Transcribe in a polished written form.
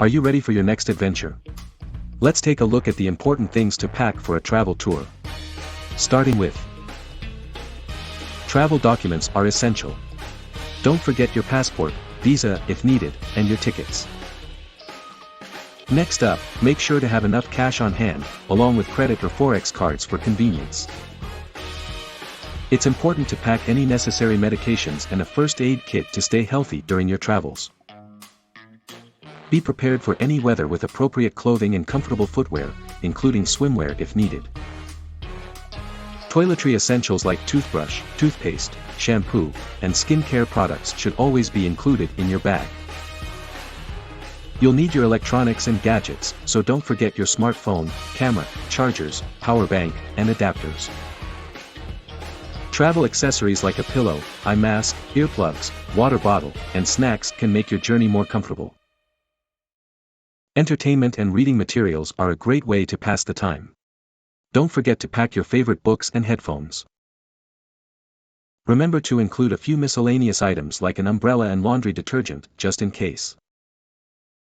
Are you ready for your next adventure? Let's take a look at the important things to pack for a travel tour. Starting with travel documents are essential. Don't forget your passport, visa if needed, and your tickets. Next up, make sure to have enough cash on hand, along with credit or Forex cards for convenience. It's important to pack any necessary medications and a first aid kit to stay healthy during your travels. Be prepared for any weather with appropriate clothing and comfortable footwear, including swimwear if needed. Toiletry essentials like toothbrush, toothpaste, shampoo, and skincare products should always be included in your bag. You'll need your electronics and gadgets, so don't forget your smartphone, camera, chargers, power bank, and adapters. Travel accessories like a pillow, eye mask, earplugs, water bottle, and snacks can make your journey more comfortable. Entertainment and reading materials are a great way to pass the time. Don't forget to pack your favorite books and headphones. Remember to include a few miscellaneous items like an umbrella and laundry detergent, just in case.